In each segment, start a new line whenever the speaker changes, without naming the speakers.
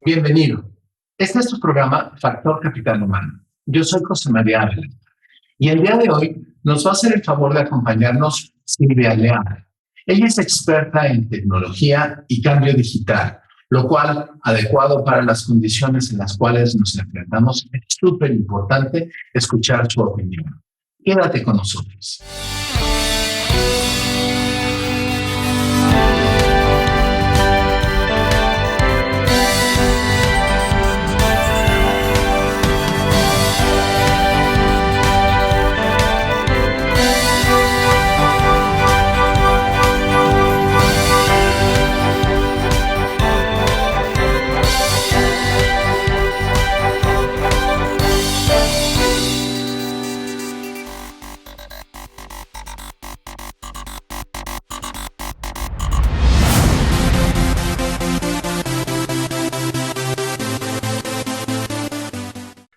Bienvenido. Este es tu programa Factor Capital Humano. Yo soy José María Ávila y el día de hoy nos va a hacer el favor de acompañarnos Silvia Leal. Ella es experta en tecnología y cambio digital, lo cual, adecuado para las condiciones en las cuales nos enfrentamos, es súper importante escuchar su opinión. Quédate con nosotros.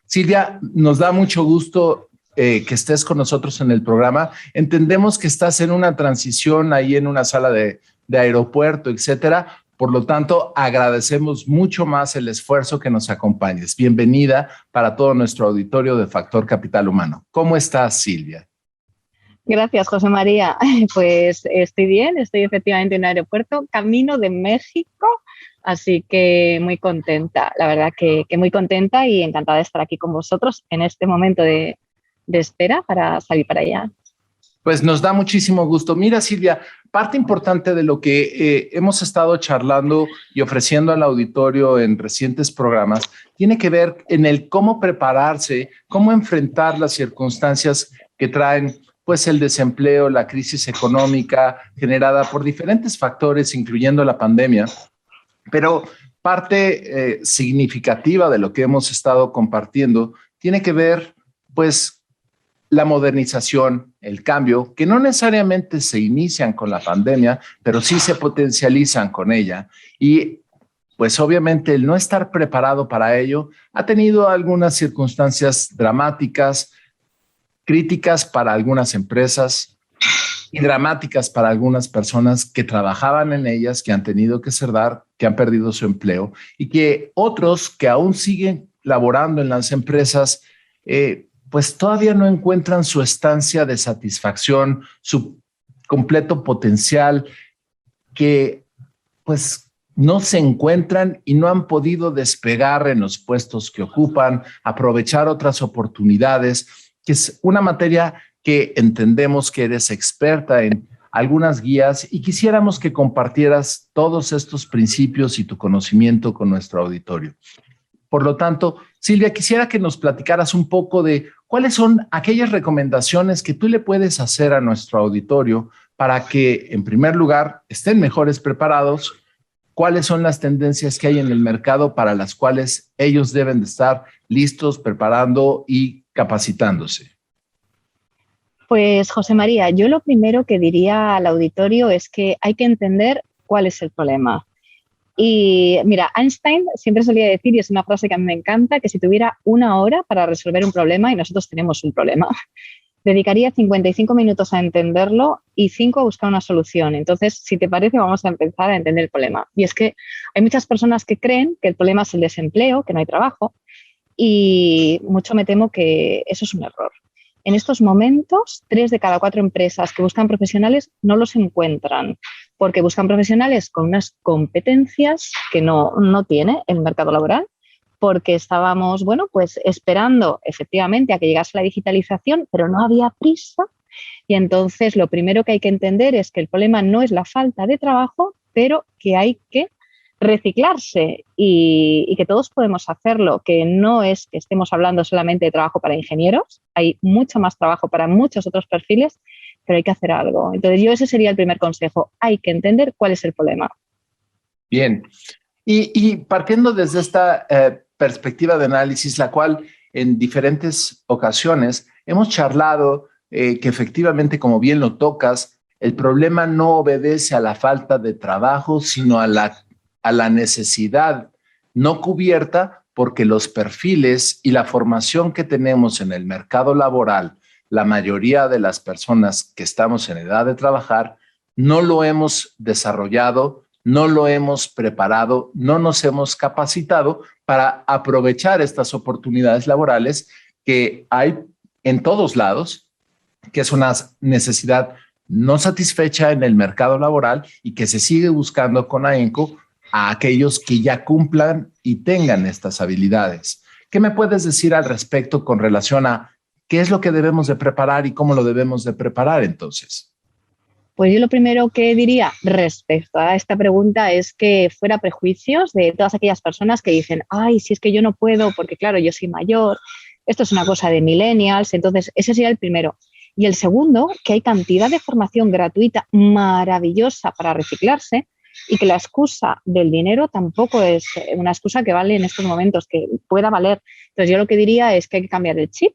Silvia, nos da mucho gusto que estés con nosotros en el programa. Entendemos que estás en una transición ahí en una sala de aeropuerto, etcétera. Por lo tanto, agradecemos mucho más el esfuerzo que nos acompañes. Bienvenida para todo nuestro auditorio de Factor Capital Humano. ¿Cómo estás, Silvia?
Gracias, José María. Pues estoy bien, estoy efectivamente en un aeropuerto, camino de México, así que muy contenta, la verdad que muy contenta y encantada de estar aquí con vosotros en este momento de espera para salir para allá.
Pues nos da muchísimo gusto. Mira, Silvia, parte importante de lo que hemos estado charlando y ofreciendo al auditorio en recientes programas tiene que ver en el cómo prepararse, cómo enfrentar las circunstancias que traen pues el desempleo, la crisis económica generada por diferentes factores, incluyendo la pandemia. Pero parte significativa de lo que hemos estado compartiendo tiene que ver pues la modernización, el cambio, que no necesariamente se inician con la pandemia, pero sí se potencializan con ella. Y pues obviamente el no estar preparado para ello ha tenido algunas circunstancias dramáticas, críticas para algunas empresas y dramáticas para algunas personas que trabajaban en ellas, que han tenido que cerrar, que han perdido su empleo y que otros que aún siguen laborando en las empresas, pues todavía no encuentran su estancia de satisfacción, su completo potencial, que pues no se encuentran y no han podido despegar en los puestos que ocupan, aprovechar otras oportunidades, que es una materia que entendemos que eres experta en algunas guías y quisiéramos que compartieras todos estos principios y tu conocimiento con nuestro auditorio. Por lo tanto, Silvia, quisiera que nos platicaras un poco de cuáles son aquellas recomendaciones que tú le puedes hacer a nuestro auditorio para que, en primer lugar, estén mejores preparados, cuáles son las tendencias que hay en el mercado para las cuales ellos deben de estar listos, preparando y capacitándose.
Pues, José María, yo lo primero que diría al auditorio es que hay que entender cuál es el problema. Y mira, Einstein siempre solía decir, y es una frase que a mí me encanta, que si tuviera 1 hora para resolver un problema, y nosotros tenemos un problema, dedicaría 55 minutos a entenderlo y 5 a buscar una solución. Entonces, si te parece, vamos a empezar a entender el problema. Y es que hay muchas personas que creen que el problema es el desempleo, que no hay trabajo, y mucho me temo que eso es un error. En estos momentos, 3 de cada 4 empresas que buscan profesionales no los encuentran, porque buscan profesionales con unas competencias que no tiene el mercado laboral, porque estábamos, bueno, pues esperando efectivamente a que llegase la digitalización, pero no había prisa. Y entonces lo primero que hay que entender es que el problema no es la falta de trabajo, pero que hay que reciclarse y que todos podemos hacerlo, que no es que estemos hablando solamente de trabajo para ingenieros, hay mucho más trabajo para muchos otros perfiles, pero hay que hacer algo. Entonces ese sería el primer consejo, hay que entender cuál es el problema.
Bien, y partiendo desde esta perspectiva de análisis, la cual en diferentes ocasiones hemos charlado que efectivamente, como bien lo tocas, el problema no obedece a la falta de trabajo, sino a la necesidad no cubierta, porque los perfiles y la formación que tenemos en el mercado laboral, la mayoría de las personas que estamos en edad de trabajar, no lo hemos desarrollado no lo hemos preparado, no nos hemos capacitado para aprovechar estas oportunidades laborales que hay en todos lados, que es una necesidad no satisfecha en el mercado laboral y que se sigue buscando con ahínco a aquellos que ya cumplan y tengan estas habilidades. ¿Qué me puedes decir al respecto con relación a qué es lo que debemos de preparar y cómo lo debemos de preparar entonces?
Pues yo lo primero que diría respecto a esta pregunta es que fuera prejuicios de todas aquellas personas que dicen, ay, si es que yo no puedo porque claro, yo soy mayor, esto es una cosa de millennials, entonces ese sería el primero. Y el segundo, que hay cantidad de formación gratuita maravillosa para reciclarse y que la excusa del dinero tampoco es una excusa que vale en estos momentos, que pueda valer. Entonces yo lo que diría es que hay que cambiar el chip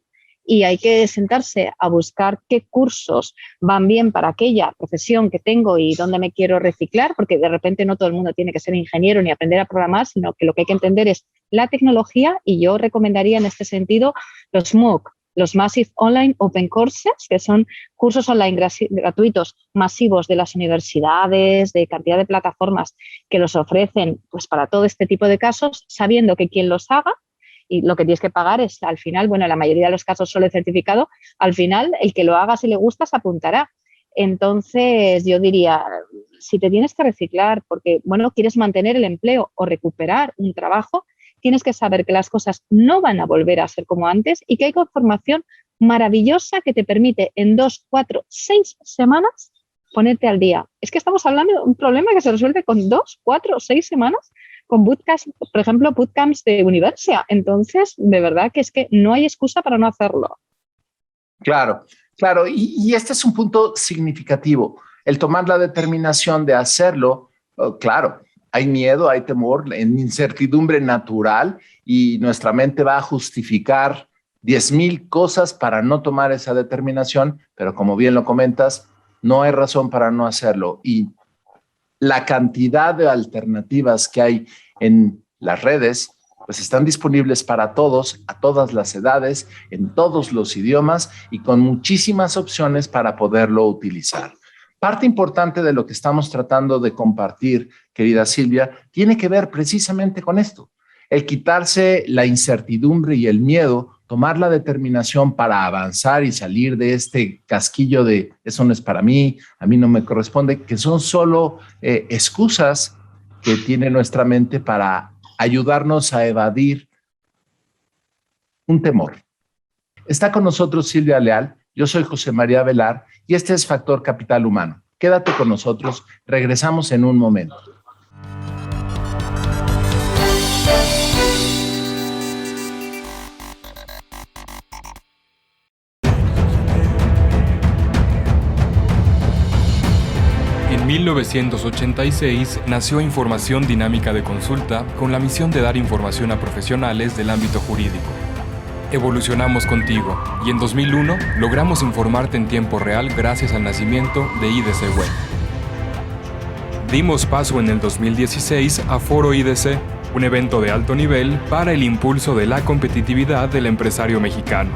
y hay que sentarse a buscar qué cursos van bien para aquella profesión que tengo y dónde me quiero reciclar, porque de repente no todo el mundo tiene que ser ingeniero ni aprender a programar, sino que lo que hay que entender es la tecnología y yo recomendaría en este sentido los MOOC, los Massive Online Open Courses, que son cursos online gratuitos masivos de las universidades, de cantidad de plataformas que los ofrecen pues, para todo este tipo de casos, sabiendo que quien los haga, y lo que tienes que pagar es al final, bueno, en la mayoría de los casos solo el certificado, al final el que lo haga si le gusta se apuntará. Entonces yo diría, si te tienes que reciclar porque, bueno, quieres mantener el empleo o recuperar un trabajo, tienes que saber que las cosas no van a volver a ser como antes y que hay formación maravillosa que te permite en 2, 4, 6 semanas ponerte al día. Es que estamos hablando de un problema que se resuelve con 2, 4, 6 semanas con bootcamps, por ejemplo, bootcamps de Universia. Entonces, de verdad que es que no hay excusa para no hacerlo.
Claro, claro. Y este es un punto significativo. El tomar la determinación de hacerlo, claro, hay miedo, hay temor, en incertidumbre natural y nuestra mente va a justificar 10,000 cosas para no tomar esa determinación, pero como bien lo comentas, no hay razón para no hacerlo. Y la cantidad de alternativas que hay en las redes, pues están disponibles para todos, a todas las edades, en todos los idiomas y con muchísimas opciones para poderlo utilizar. Parte importante de lo que estamos tratando de compartir, querida Silvia, tiene que ver precisamente con esto. El quitarse la incertidumbre y el miedo, tomar la determinación para avanzar y salir de este casquillo de eso no es para mí, a mí no me corresponde, que son solo excusas que tiene nuestra mente para ayudarnos a evadir un temor. Está con nosotros Silvia Leal, yo soy José María Velar y este es Factor Capital Humano. Quédate con nosotros, regresamos en un momento.
En 1986 nació Información Dinámica de Consulta con la misión de dar información a profesionales del ámbito jurídico. Evolucionamos contigo y en 2001 logramos informarte en tiempo real gracias al nacimiento de IDC Web. Dimos paso en el 2016 a Foro IDC, un evento de alto nivel para el impulso de la competitividad del empresario mexicano.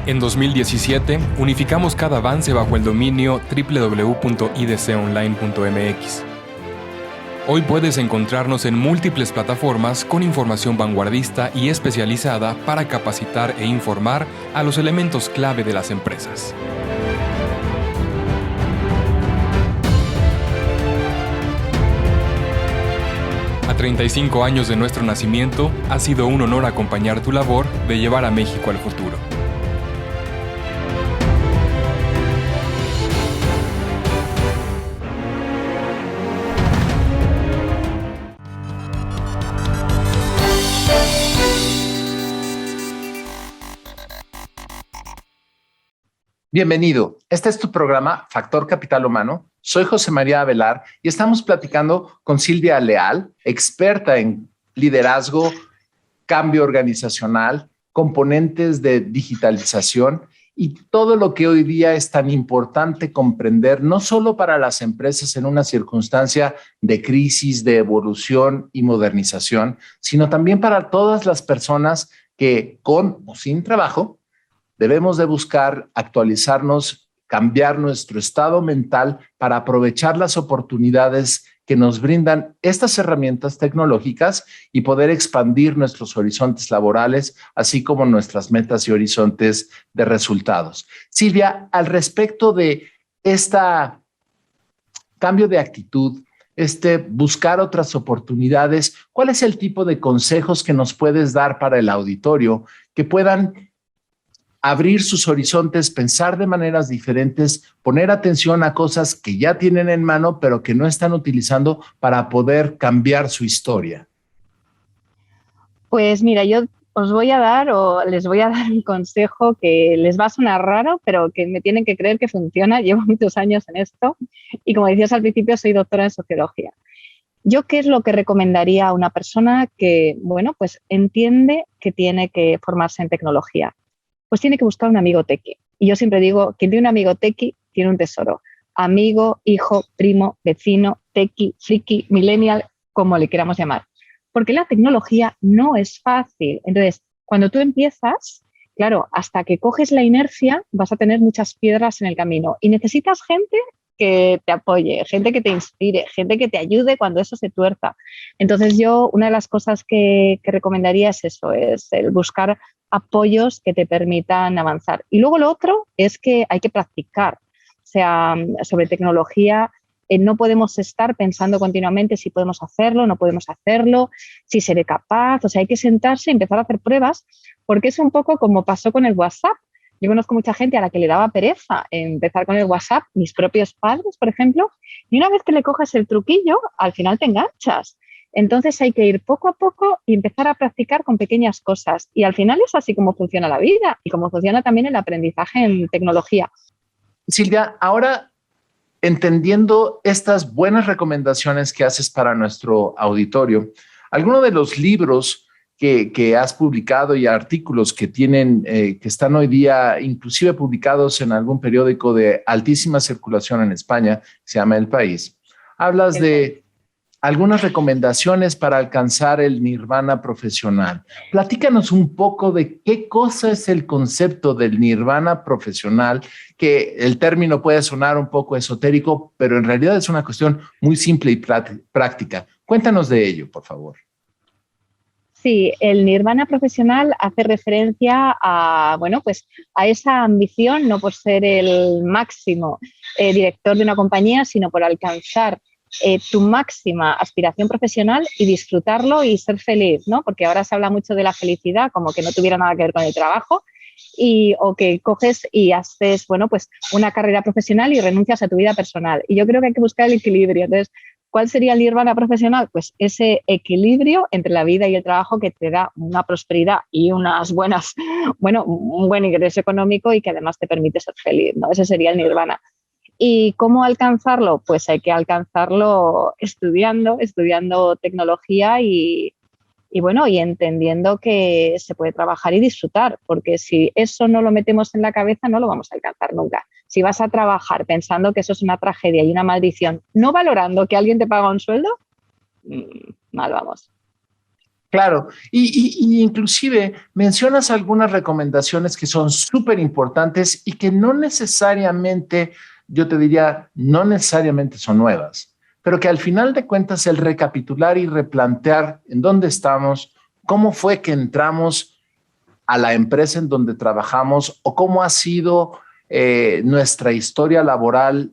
En 2017, unificamos cada avance bajo el dominio www.idconline.mx. Hoy puedes encontrarnos en múltiples plataformas con información vanguardista y especializada para capacitar e informar a los elementos clave de las empresas. A 35 años de nuestro nacimiento, ha sido un honor acompañar tu labor de llevar a México al futuro.
Bienvenido. Este es tu programa Factor Capital Humano. Soy José María Velar y estamos platicando con Silvia Leal, experta en liderazgo, cambio organizacional, componentes de digitalización y todo lo que hoy día es tan importante comprender, no solo para las empresas en una circunstancia de crisis, de evolución y modernización, sino también para todas las personas que con o sin trabajo debemos de buscar actualizarnos, cambiar nuestro estado mental para aprovechar las oportunidades que nos brindan estas herramientas tecnológicas y poder expandir nuestros horizontes laborales, así como nuestras metas y horizontes de resultados. Silvia, al respecto de esta cambio de actitud, buscar otras oportunidades, ¿cuál es el tipo de consejos que nos puedes dar para el auditorio que puedan abrir sus horizontes, pensar de maneras diferentes, poner atención a cosas que ya tienen en mano, pero que no están utilizando para poder cambiar su historia?
Pues mira, yo os voy a dar o les voy a dar un consejo que les va a sonar raro, pero que me tienen que creer que funciona. Llevo muchos años en esto y, como decías al principio, soy doctora en sociología. ¿Yo qué es lo que recomendaría a una persona que, bueno, pues entiende que tiene que formarse en tecnología? Pues tiene que buscar un amigo tequi. Y yo siempre digo, quien tiene un amigo tequi tiene un tesoro. Amigo, hijo, primo, vecino, tequi, friki, millennial, como le queramos llamar. Porque la tecnología no es fácil. Entonces, cuando tú empiezas, claro, hasta que coges la inercia, vas a tener muchas piedras en el camino. Y necesitas gente que te apoye, gente que te inspire, gente que te ayude cuando eso se tuerza. Entonces yo, una de las cosas que recomendaría es eso, es el buscar apoyos que te permitan avanzar. Y luego lo otro es que hay que practicar. O sea, sobre tecnología no podemos estar pensando continuamente si podemos hacerlo, no podemos hacerlo, si seré capaz. O sea, hay que sentarse y empezar a hacer pruebas, porque es un poco como pasó con el WhatsApp. Yo conozco mucha gente a la que le daba pereza empezar con el WhatsApp, mis propios padres, por ejemplo, y una vez que le coges el truquillo, al final te enganchas. Entonces hay que ir poco a poco y empezar a practicar con pequeñas cosas. Y al final es así como funciona la vida y como funciona también el aprendizaje en tecnología.
Silvia, ahora entendiendo estas buenas recomendaciones que haces para nuestro auditorio, ¿alguno de los libros que has publicado y artículos que tienen, que están hoy día inclusive publicados en algún periódico de altísima circulación en España, se llama El País, hablas de algunas recomendaciones para alcanzar el nirvana profesional? Platícanos un poco de qué cosa es el concepto del nirvana profesional, que el término puede sonar un poco esotérico, pero en realidad es una cuestión muy simple y práctica. Cuéntanos de ello, por favor.
Sí, el nirvana profesional hace referencia a, bueno, pues a esa ambición, no por ser el máximo director de una compañía, sino por alcanzar tu máxima aspiración profesional y disfrutarlo y ser feliz, ¿no? Porque ahora se habla mucho de la felicidad como que no tuviera nada que ver con el trabajo, o que coges y haces, bueno, pues una carrera profesional y renuncias a tu vida personal. Y yo creo que hay que buscar el equilibrio. Entonces, ¿cuál sería el nirvana profesional? Pues ese equilibrio entre la vida y el trabajo que te da una prosperidad y unas buenas, bueno, un buen ingreso económico y que además te permite ser feliz, ¿no? Ese sería el nirvana. ¿Y cómo alcanzarlo? Pues hay que alcanzarlo estudiando tecnología y entendiendo que se puede trabajar y disfrutar, porque si eso no lo metemos en la cabeza no lo vamos a alcanzar nunca. Si vas a trabajar pensando que eso es una tragedia y una maldición, no valorando que alguien te paga un sueldo, mal vamos.
Claro, y inclusive mencionas algunas recomendaciones que son súper importantes y que no necesariamente, yo te diría, no necesariamente son nuevas, pero que al final de cuentas el recapitular y replantear en dónde estamos, cómo fue que entramos a la empresa en donde trabajamos o cómo ha sido nuestra historia laboral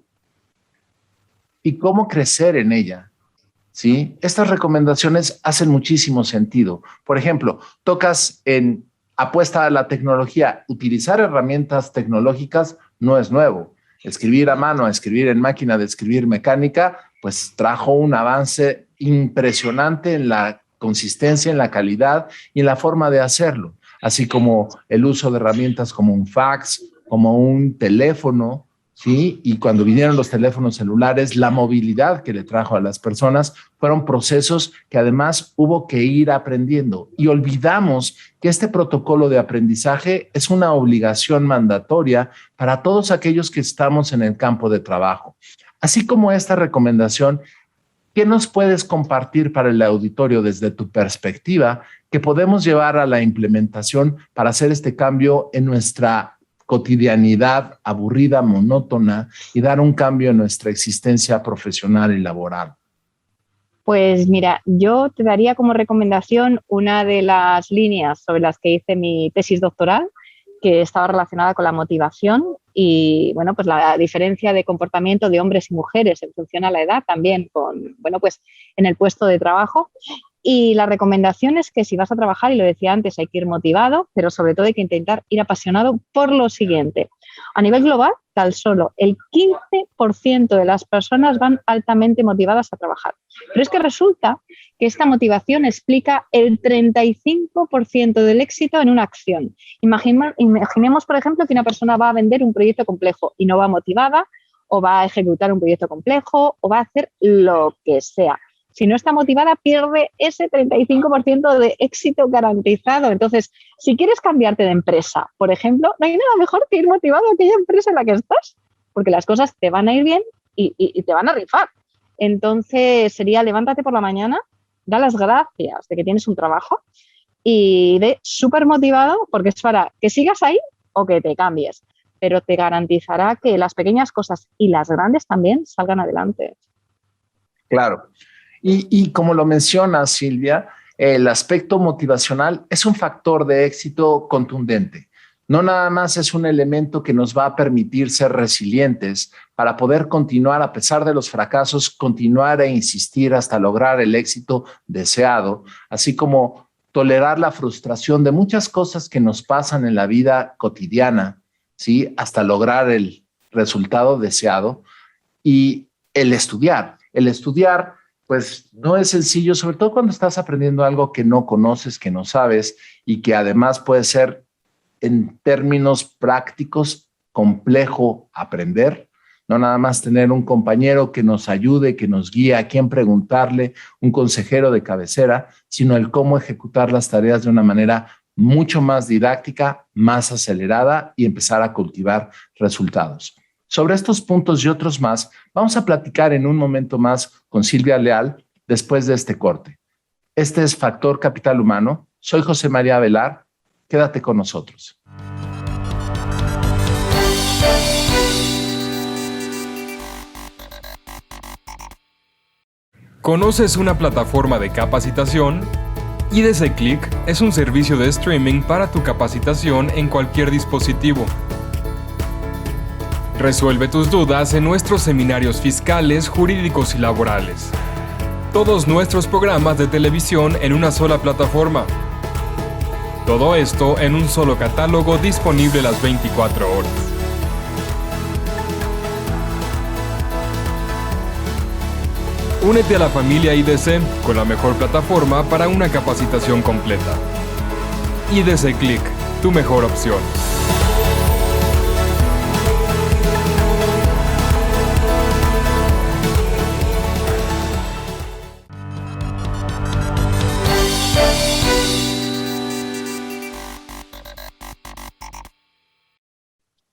y cómo crecer en ella, ¿sí? Estas recomendaciones hacen muchísimo sentido. Por ejemplo, tocas en apuesta a la tecnología. Utilizar herramientas tecnológicas no es nuevo. Escribir a mano, escribir en máquina de escribir mecánica, pues trajo un avance impresionante en la consistencia, en la calidad y en la forma de hacerlo, así como el uso de herramientas como un fax, como un teléfono, ¿sí? Y cuando vinieron los teléfonos celulares, la movilidad que le trajo a las personas fueron procesos que además hubo que ir aprendiendo. Y olvidamos que este protocolo de aprendizaje es una obligación mandatoria para todos aquellos que estamos en el campo de trabajo. Así como esta recomendación, ¿qué nos puedes compartir para el auditorio desde tu perspectiva que podemos llevar a la implementación para hacer este cambio en nuestra cotidianidad aburrida, monótona y dar un cambio en nuestra existencia profesional y laboral?
Pues mira, yo te daría como recomendación una de las líneas sobre las que hice mi tesis doctoral, que estaba relacionada con la motivación y, bueno, pues la diferencia de comportamiento de hombres y mujeres en función a la edad, también con, bueno, pues en el puesto de trabajo. Y la recomendación es que si vas a trabajar, y lo decía antes, hay que ir motivado, pero sobre todo hay que intentar ir apasionado por lo siguiente. A nivel global, tan solo el 15% de las personas van altamente motivadas a trabajar. Pero es que resulta que esta motivación explica el 35% del éxito en una acción. Imaginemos, por ejemplo, que una persona va a vender un proyecto complejo y no va motivada, o va a ejecutar un proyecto complejo, o va a hacer lo que sea. Si no está motivada, pierde ese 35% de éxito garantizado. Entonces, si quieres cambiarte de empresa, por ejemplo, no hay nada mejor que ir motivado a aquella empresa en la que estás, porque las cosas te van a ir bien y te van a rifar. Entonces, sería levántate por la mañana, da las gracias de que tienes un trabajo y ve súper motivado, porque es para que sigas ahí o que te cambies. Pero te garantizará que las pequeñas cosas y las grandes también salgan adelante.
Claro. Y como lo menciona Silvia, el aspecto motivacional es un factor de éxito contundente. No nada más es un elemento que nos va a permitir ser resilientes para poder continuar a pesar de los fracasos, continuar e insistir hasta lograr el éxito deseado, así como tolerar la frustración de muchas cosas que nos pasan en la vida cotidiana, ¿sí? Hasta lograr el resultado deseado. Y el estudiar, pues no es sencillo, sobre todo cuando estás aprendiendo algo que no conoces, que no sabes y que además puede ser en términos prácticos complejo aprender. No nada más tener un compañero que nos ayude, que nos guíe, a quién preguntarle, un consejero de cabecera, sino el cómo ejecutar las tareas de una manera mucho más didáctica, más acelerada y empezar a cultivar resultados. Sobre estos puntos y otros más, vamos a platicar en un momento más con Silvia Leal después de este corte. Este es Factor Capital Humano. Soy José María Velar. Quédate con nosotros.
¿Conoces una plataforma de capacitación? IDC Click es un servicio de streaming para tu capacitación en cualquier dispositivo. Resuelve tus dudas en nuestros seminarios fiscales, jurídicos y laborales. Todos nuestros programas de televisión en una sola plataforma. Todo esto en un solo catálogo disponible las 24 horas. Únete a la familia IDC con la mejor plataforma para una capacitación completa. IDC Click, tu mejor opción.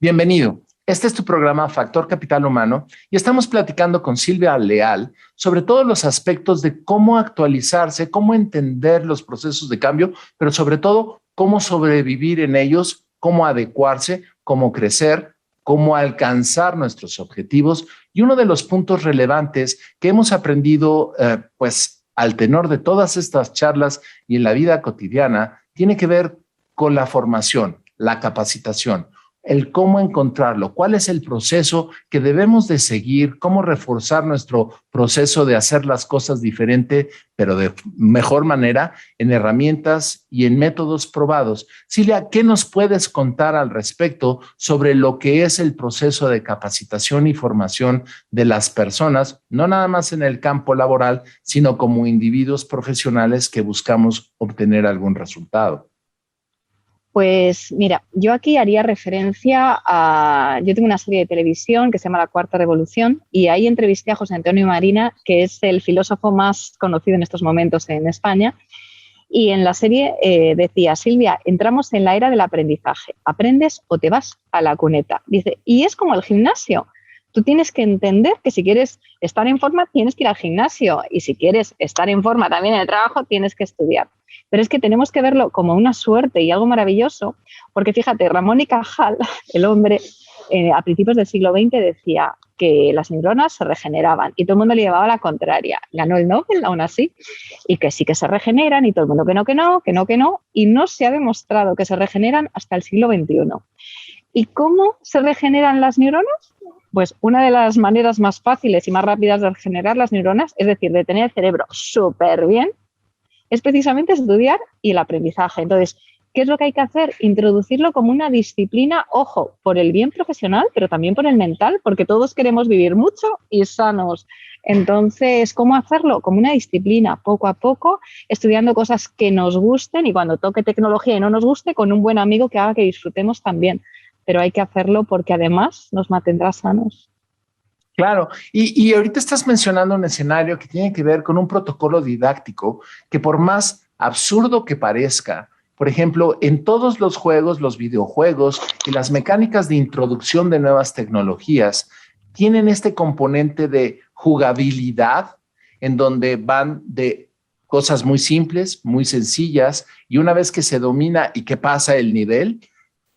Bienvenido. Este es tu programa Factor Capital Humano y estamos platicando con Silvia Leal sobre todos los aspectos de cómo actualizarse, cómo entender los procesos de cambio, pero sobre todo cómo sobrevivir en ellos, cómo adecuarse, cómo crecer, cómo alcanzar nuestros objetivos. Y uno de los puntos relevantes que hemos aprendido pues al tenor de todas estas charlas y en la vida cotidiana tiene que ver con la formación, la capacitación. El cómo encontrarlo, cuál es el proceso que debemos de seguir, cómo reforzar nuestro proceso de hacer las cosas diferente, pero de mejor manera, en herramientas y en métodos probados. Silvia, ¿qué nos puedes contar al respecto sobre lo que es el proceso de capacitación y formación de las personas, no nada más en el campo laboral, sino como individuos profesionales que buscamos obtener algún resultado?
Pues mira, yo aquí haría referencia a... Yo tengo una serie de televisión que se llama La Cuarta Revolución y ahí entrevisté a José Antonio Marina, que es el filósofo más conocido en estos momentos en España. Y en la serie decía, Silvia, entramos en la era del aprendizaje. ¿Aprendes o te vas a la cuneta? Dice, y es como el gimnasio. Tú tienes que entender que si quieres estar en forma, tienes que ir al gimnasio. Y si quieres estar en forma también en el trabajo, tienes que estudiar. Pero es que tenemos que verlo como una suerte y algo maravilloso, porque fíjate, Ramón y Cajal, el hombre, a principios del siglo XX decía, que las neuronas se regeneraban y todo el mundo le llevaba la contraria. Ganó el Nobel aún así, y que sí que se regeneran y todo el mundo que no, y no se ha demostrado que se regeneran hasta el siglo XXI. ¿Y cómo se regeneran las neuronas? Pues una de las maneras más fáciles y más rápidas de regenerar las neuronas, es decir, de tener el cerebro súper bien, es precisamente estudiar y el aprendizaje. Entonces, ¿qué es lo que hay que hacer? Introducirlo como una disciplina, ojo, por el bien profesional, pero también por el mental, porque todos queremos vivir mucho y sanos. Entonces, ¿cómo hacerlo? Como una disciplina, poco a poco, estudiando cosas que nos gusten y cuando toque tecnología y no nos guste, con un buen amigo que haga que disfrutemos también. Pero hay que hacerlo porque además nos mantendrá sanos.
Claro, y ahorita estás mencionando un escenario que tiene que ver con un protocolo didáctico que por más absurdo que parezca, por ejemplo, en todos los juegos, los videojuegos y las mecánicas de introducción de nuevas tecnologías tienen este componente de jugabilidad en donde van de cosas muy simples, muy sencillas, y una vez que se domina y que pasa el nivel,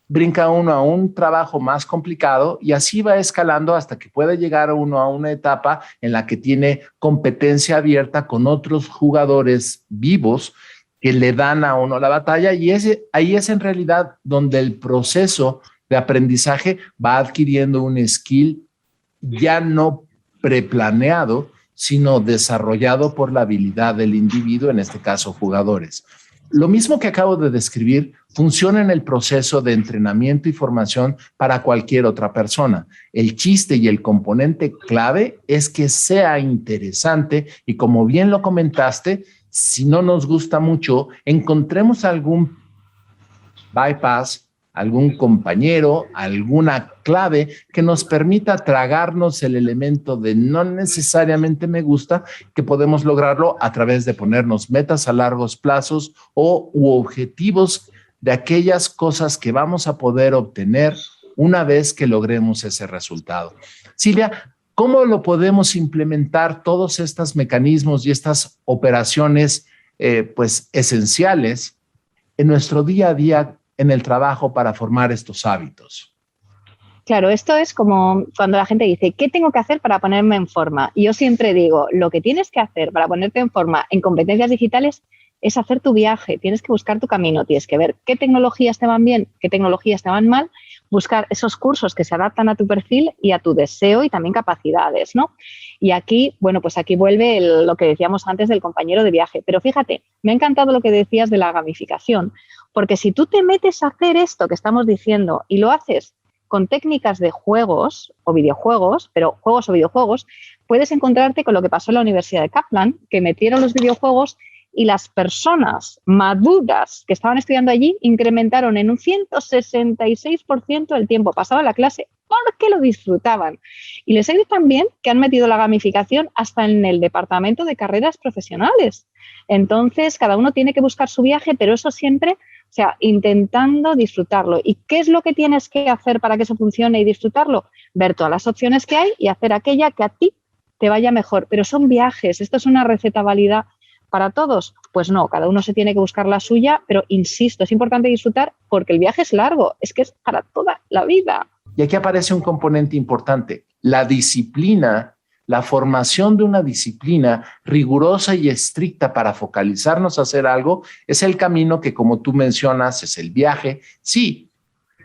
brinca uno a un trabajo más complicado y así va escalando hasta que puede llegar uno a una etapa en la que tiene competencia abierta con otros jugadores vivos que le dan a uno la batalla, y ahí es en realidad donde el proceso de aprendizaje va adquiriendo un skill ya no preplaneado, sino desarrollado por la habilidad del individuo, en este caso jugadores. Lo mismo que acabo de describir funciona en el proceso de entrenamiento y formación para cualquier otra persona. El chiste y el componente clave es que sea interesante y, como bien lo comentaste, si no nos gusta mucho, encontremos algún bypass, algún compañero, alguna clave que nos permita tragarnos el elemento de no necesariamente me gusta, que podemos lograrlo a través de ponernos metas a largos plazos u objetivos de aquellas cosas que vamos a poder obtener una vez que logremos ese resultado. Silvia, ¿cómo lo podemos implementar todos estos mecanismos y estas operaciones pues esenciales en nuestro día a día en el trabajo para formar estos hábitos?
Claro, esto es como cuando la gente dice, ¿qué tengo que hacer para ponerme en forma? Y yo siempre digo, lo que tienes que hacer para ponerte en forma en competencias digitales es hacer tu viaje, tienes que buscar tu camino, tienes que ver qué tecnologías te van bien, qué tecnologías te van mal, buscar esos cursos que se adaptan a tu perfil y a tu deseo y también capacidades, ¿no? Y aquí, bueno, pues aquí vuelve lo que decíamos antes del compañero de viaje. Pero fíjate, me ha encantado lo que decías de la gamificación, porque si tú te metes a hacer esto que estamos diciendo y lo haces con técnicas de juegos o videojuegos, pero juegos o videojuegos, puedes encontrarte con lo que pasó en la Universidad de Kaplan, que metieron los videojuegos y las personas maduras que estaban estudiando allí incrementaron en un 166% el tiempo pasado en la clase porque lo disfrutaban. Y les ha ido tan bien que han metido la gamificación hasta en el departamento de carreras profesionales. Entonces, cada uno tiene que buscar su viaje, pero eso siempre, o sea, intentando disfrutarlo. ¿Y qué es lo que tienes que hacer para que eso funcione y disfrutarlo? Ver todas las opciones que hay y hacer aquella que a ti te vaya mejor. Pero son viajes, esto es una receta válida para todos. Pues no, cada uno se tiene que buscar la suya, pero insisto, es importante disfrutar porque el viaje es largo, es que es para toda la vida.
Y aquí aparece un componente importante, la disciplina, la formación de una disciplina rigurosa y estricta para focalizarnos a hacer algo, es el camino que, como tú mencionas, es el viaje, sí,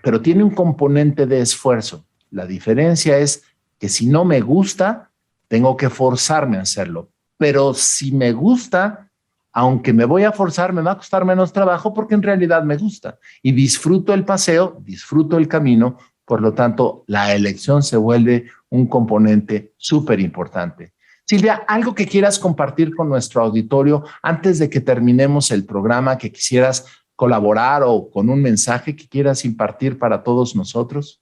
pero tiene un componente de esfuerzo. La diferencia es que si no me gusta, tengo que forzarme a hacerlo. Pero si me gusta, aunque me voy a forzar, me va a costar menos trabajo porque en realidad me gusta. Y disfruto el paseo, disfruto el camino, por lo tanto, la elección se vuelve un componente súper importante. Silvia, ¿algo que quieras compartir con nuestro auditorio antes de que terminemos el programa, que quisieras colaborar o con un mensaje que quieras impartir para todos nosotros?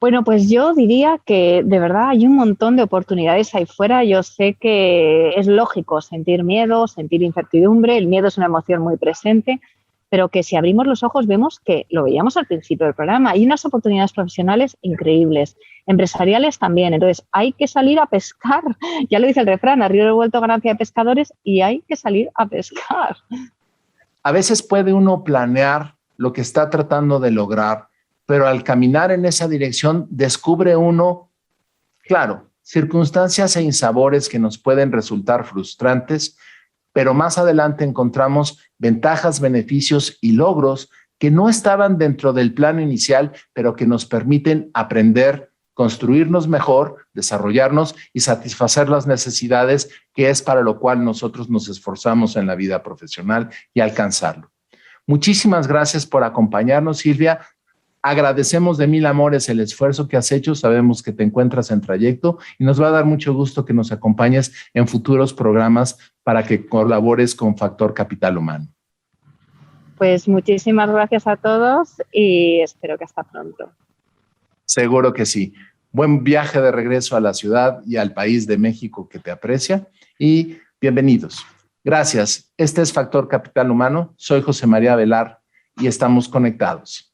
Bueno, pues yo diría que de verdad hay un montón de oportunidades ahí fuera. Yo sé que es lógico sentir miedo, sentir incertidumbre. El miedo es una emoción muy presente, pero que si abrimos los ojos vemos que, lo veíamos al principio del programa, hay unas oportunidades profesionales increíbles, empresariales también. Entonces hay que salir a pescar. Ya lo dice el refrán, a río revuelto ganancia de pescadores, y hay que salir a pescar.
A veces puede uno planear lo que está tratando de lograr, pero al caminar en esa dirección descubre uno Claro, circunstancias e insabores que nos pueden resultar frustrantes, pero más adelante encontramos ventajas, beneficios y logros que no estaban dentro del plano inicial, pero que nos permiten aprender, construirnos mejor, desarrollarnos y satisfacer las necesidades, que es para lo cual nosotros nos esforzamos en la vida profesional y alcanzarlo. Muchísimas gracias por acompañarnos, Silvia. Agradecemos de mil amores el esfuerzo que has hecho. Sabemos que te encuentras en trayecto y nos va a dar mucho gusto que nos acompañes en futuros programas para que colabores con Factor Capital Humano.
Pues muchísimas gracias a todos y espero que hasta pronto.
Seguro que sí. Buen viaje de regreso a la ciudad y al país de México que te aprecia y bienvenidos. Gracias. Este es Factor Capital Humano. Soy José María Velar y estamos conectados.